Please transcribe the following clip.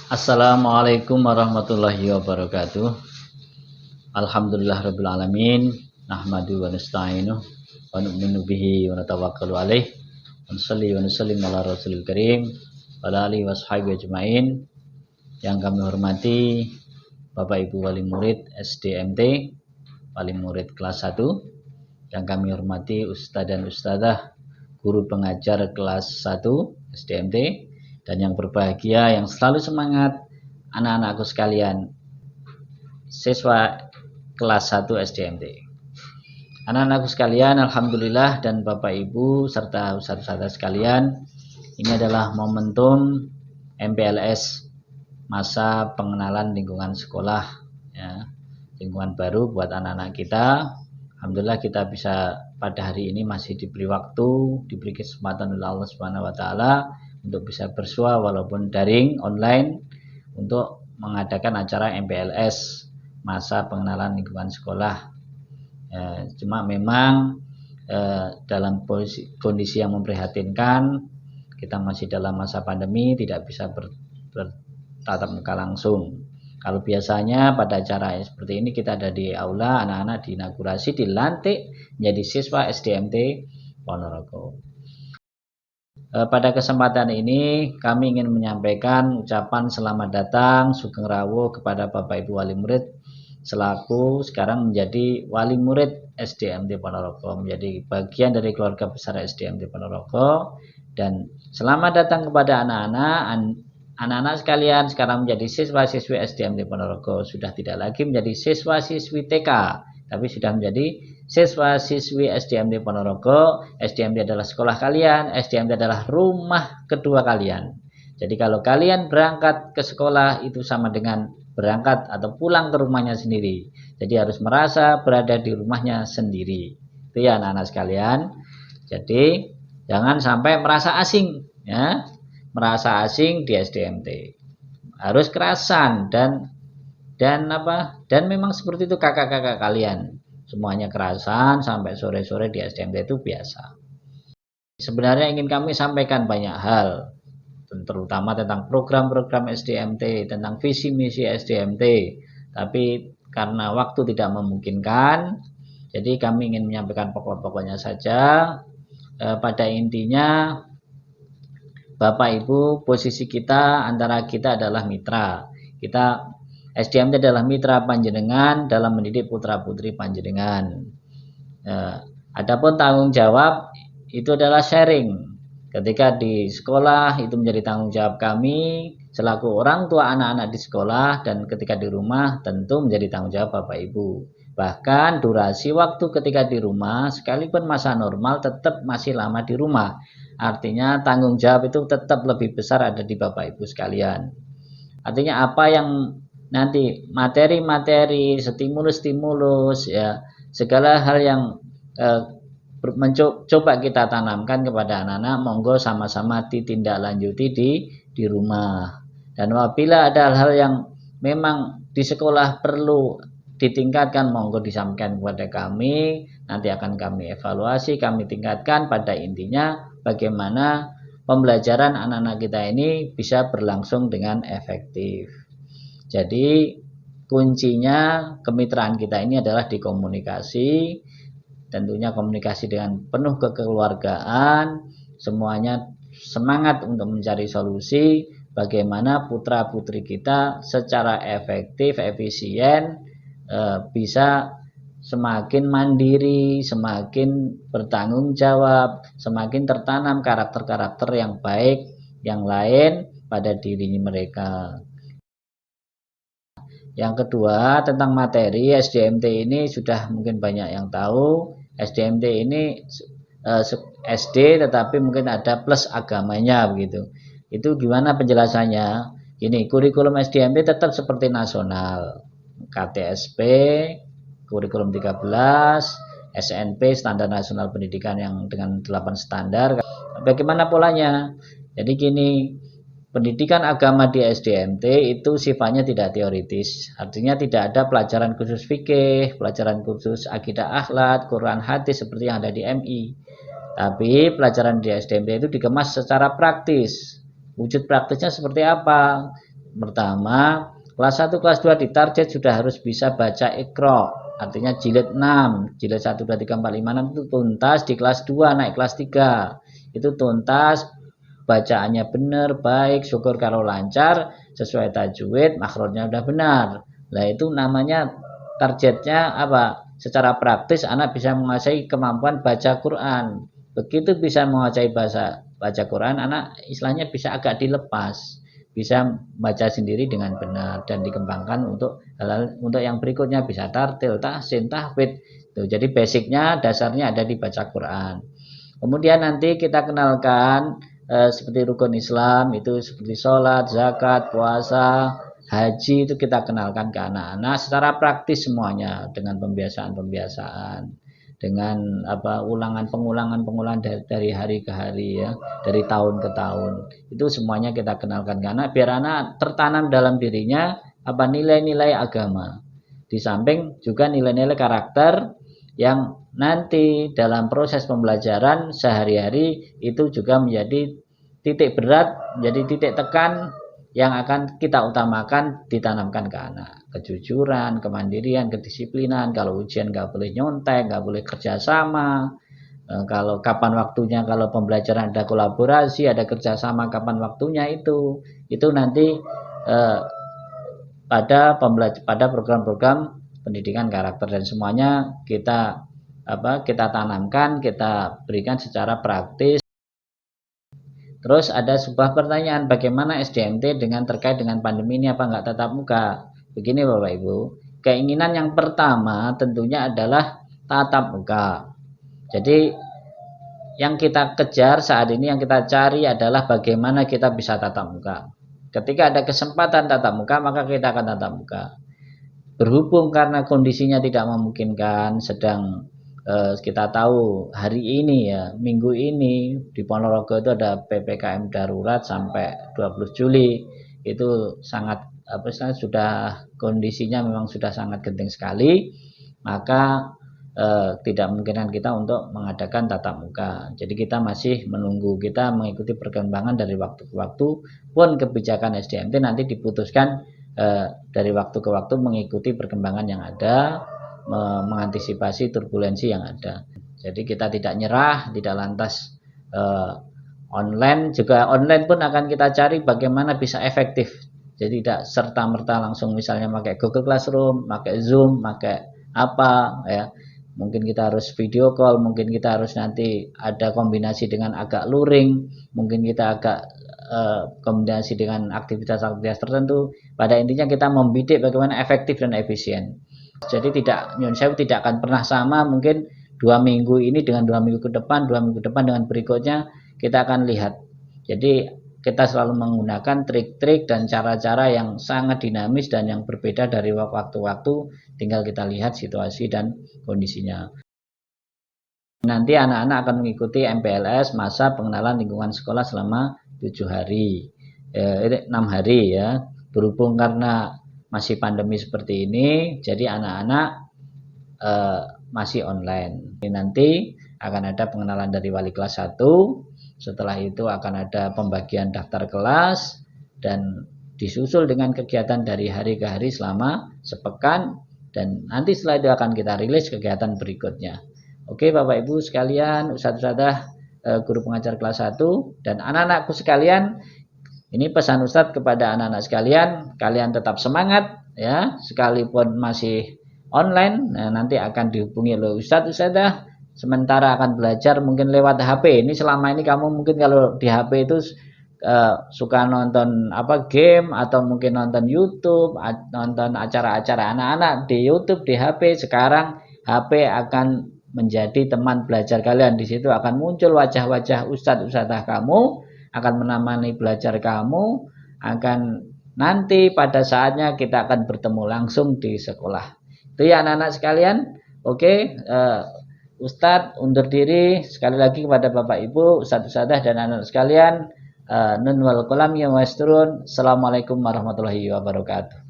Assalamualaikum warahmatullahi wabarakatuh. Alhamdulillahirabbil alamin. Nahmadu wa nasta'inuh wa nu'minu bihi wa natawakkalu alaih. Wa nusalli wa nusallim ala rasulil karim wa ala alihi washabihi ajmain. Yang kami hormati Bapak Ibu wali murid SDMT, wali murid kelas 1. Yang kami hormati Ustadz dan Ustadzah guru pengajar kelas 1 SDMT, dan yang berbahagia yang selalu semangat anak-anakku sekalian, siswa kelas 1 SDMT. Anak-anakku sekalian, alhamdulillah, dan Bapak Ibu serta ustadz-ustadzah sekalian, ini adalah momentum MPLS, masa pengenalan lingkungan sekolah, ya, lingkungan baru buat anak-anak kita. Alhamdulillah kita bisa pada hari ini masih diberi waktu, diberi kesempatan oleh Allah Subhanahu wa taala untuk bisa bersua walaupun daring online untuk mengadakan acara MPLS, masa pengenalan lingkungan sekolah. Cuma memang dalam kondisi yang memprihatinkan, kita masih dalam masa pandemi, tidak bisa bertatap muka langsung. Kalau biasanya pada acara seperti ini kita ada di aula, anak-anak diinaugurasi, dilantik menjadi siswa SDMT Ponorogo. Pada kesempatan ini kami ingin menyampaikan ucapan selamat datang, sugeng rawuh kepada Bapak Ibu wali murid selaku sekarang menjadi wali murid SDMT Ponorogo, menjadi bagian dari keluarga besar SDMT Ponorogo. Dan selamat datang kepada anak-anak sekalian sekarang menjadi siswa-siswi SDMT Ponorogo, sudah tidak lagi menjadi siswa-siswi TK, tapi sudah menjadi siswa-siswi SDMT Ponorogo. SDMT adalah sekolah kalian, SDMT adalah rumah kedua kalian. Jadi kalau kalian berangkat ke sekolah itu sama dengan berangkat atau pulang ke rumahnya sendiri. Jadi harus merasa berada di rumahnya sendiri. Itu ya anak-anak sekalian. Jadi jangan sampai merasa asing, ya. Merasa asing di SDMT. Harus kerasan dan memang seperti itu kakak-kakak kalian. Semuanya kerasan sampai sore-sore di SDMT itu biasa. Sebenarnya ingin kami sampaikan banyak hal, terutama tentang program-program SDMT, tentang visi misi SDMT. Tapi karena waktu tidak memungkinkan, jadi kami ingin menyampaikan pokok-pokoknya saja. Pada intinya, Bapak Ibu, posisi kita antara kita adalah mitra. SDMT adalah mitra panjenengan dalam mendidik putra-putri panjenengan. Adapun tanggung jawab itu adalah sharing. Ketika di sekolah itu menjadi tanggung jawab kami selaku orang tua anak-anak di sekolah, dan ketika di rumah tentu menjadi tanggung jawab Bapak Ibu. Bahkan durasi waktu ketika di rumah sekalipun masa normal tetap masih lama di rumah. Artinya tanggung jawab itu tetap lebih besar ada di Bapak Ibu sekalian. Artinya apa yang nanti materi-materi, stimulus-stimulus, ya, segala hal yang coba kita tanamkan kepada anak-anak, monggo sama-sama ditindaklanjuti di rumah. Dan apabila ada hal-hal yang memang di sekolah perlu ditingkatkan, monggo disampaikan kepada kami, nanti akan kami evaluasi, kami tingkatkan. Pada intinya bagaimana pembelajaran anak-anak kita ini bisa berlangsung dengan efektif. Jadi kuncinya kemitraan kita ini adalah di komunikasi, tentunya komunikasi dengan penuh kekeluargaan, semuanya semangat untuk mencari solusi bagaimana putra-putri kita secara efektif, efisien, bisa semakin mandiri, semakin bertanggung jawab, semakin tertanam karakter-karakter yang baik yang lain pada diri mereka. Yang kedua, tentang materi SDMT ini sudah mungkin banyak yang tahu. SDMT ini SD tetapi mungkin ada plus agamanya begitu. Itu gimana penjelasannya? Ini kurikulum SDMT tetap seperti nasional. KTSP, kurikulum 13, SNP, standar nasional pendidikan yang dengan 8 standar. Bagaimana polanya? Jadi gini, pendidikan agama di SDMT itu sifatnya tidak teoritis, artinya tidak ada pelajaran khusus fikih, pelajaran khusus akidah akhlak, Quran hadis seperti yang ada di MI. Tapi pelajaran di SDMT itu dikemas secara praktis. Wujud praktisnya seperti apa? pertama, kelas 1, kelas 2 ditarget sudah harus bisa baca Iqra. Artinya jilid 6, jilid 1, 2, 3, 4, 5, 6 itu tuntas. Di kelas 2 naik kelas 3 itu tuntas, bacaannya benar, baik, syukur kalau lancar, sesuai tajwid, makhrajnya udah benar. Nah itu namanya targetnya apa? Secara praktis anak bisa menguasai kemampuan baca Quran. Begitu bisa menguasai baca Quran, anak istilahnya bisa agak dilepas, bisa baca sendiri dengan benar dan dikembangkan untuk untuk yang berikutnya, bisa tartil, tahsin, tahfidz. Jadi basicnya, dasarnya ada di baca Quran. Kemudian nanti kita kenalkan seperti rukun Islam itu seperti sholat, zakat, puasa, haji, itu kita kenalkan ke anak-anak secara praktis semuanya dengan pembiasaan-pembiasaan, dengan apa pengulangan dari hari ke hari ya, dari tahun ke tahun. Itu semuanya kita kenalkan ke anak biar anak tertanam dalam dirinya apa nilai-nilai agama. Di samping juga nilai-nilai karakter yang nanti dalam proses pembelajaran sehari-hari itu juga menjadi titik berat, menjadi titik tekan yang akan kita utamakan ditanamkan ke anak. Kejujuran, kemandirian, kedisiplinan, kalau ujian nggak boleh nyontek, nggak boleh kerjasama, kalau kapan waktunya, kalau pembelajaran ada kolaborasi, ada kerjasama, kapan waktunya itu nanti pada program-program pendidikan karakter, dan semuanya kita tanamkan, kita berikan secara praktis. Terus ada sebuah pertanyaan, bagaimana SDMT terkait dengan pandemi ini, apa nggak tatap muka? Begini Bapak Ibu, keinginan yang pertama tentunya adalah tatap muka. Jadi yang kita kejar saat ini, yang kita cari adalah bagaimana kita bisa tatap muka. Ketika ada kesempatan tatap muka, maka kita akan tatap muka. Berhubung karena kondisinya tidak memungkinkan, sedang kita tahu hari ini ya, minggu ini di Ponorogo itu ada PPKM darurat sampai 20 Juli. Itu sangat sudah kondisinya memang sudah sangat genting sekali, maka tidak memungkinkan kita untuk mengadakan tatap muka. Jadi kita masih menunggu, kita mengikuti perkembangan dari waktu ke waktu, pun kebijakan SDMT nanti diputuskan dari waktu ke waktu mengikuti perkembangan yang ada, mengantisipasi turbulensi yang ada. Jadi kita tidak nyerah, tidak lantas online. Juga online pun akan kita cari bagaimana bisa efektif. Jadi tidak serta-merta langsung misalnya pakai Google Classroom, pakai Zoom, pakai apa ya. Mungkin kita harus video call, mungkin kita harus nanti ada kombinasi dengan agak luring, mungkin kita agak kombinasi dengan aktivitas-aktivitas tertentu. Pada intinya kita membidik bagaimana efektif dan efisien. Jadi tidak akan pernah sama, mungkin 2 minggu ini dengan 2 minggu ke depan, 2 minggu ke depan dengan berikutnya, kita akan lihat. Jadi kita selalu menggunakan trik-trik dan cara-cara yang sangat dinamis dan yang berbeda dari waktu-waktu, tinggal kita lihat situasi dan kondisinya. Nanti anak-anak akan mengikuti MPLS, masa pengenalan lingkungan sekolah, selama 7 hari, 6 hari ya. Berhubung karena masih pandemi seperti ini, jadi anak-anak masih online. Ini nanti akan ada pengenalan dari wali kelas 1, setelah itu akan ada pembagian daftar kelas, dan disusul dengan kegiatan dari hari ke hari selama sepekan, dan nanti setelah itu akan kita rilis kegiatan berikutnya. Oke Bapak Ibu sekalian, Ustadz-ustadzah, guru pengajar kelas 1 dan anak-anakku sekalian, ini pesan Ustadz kepada anak-anak sekalian, kalian tetap semangat ya, sekalipun masih online. Nah, nanti akan dihubungi oleh Ustadz-ustadzah, sementara akan belajar mungkin lewat HP. Ini selama ini kamu mungkin kalau di HP itu suka nonton game, atau mungkin nonton YouTube, nonton acara-acara anak-anak di YouTube, di HP. Sekarang HP akan menjadi teman belajar kalian. Di situ akan muncul wajah-wajah ustadz-ustadzah kamu, akan menemani belajar kamu, akan nanti pada saatnya kita akan bertemu langsung di sekolah. Itu ya anak-anak sekalian. Oke, Ustadz undur diri sekali lagi kepada Bapak Ibu, ustadz-ustadzah dan anak-anak sekalian. Nun wal qalam ya maesturun. Assalamualaikum warahmatullahi wabarakatuh.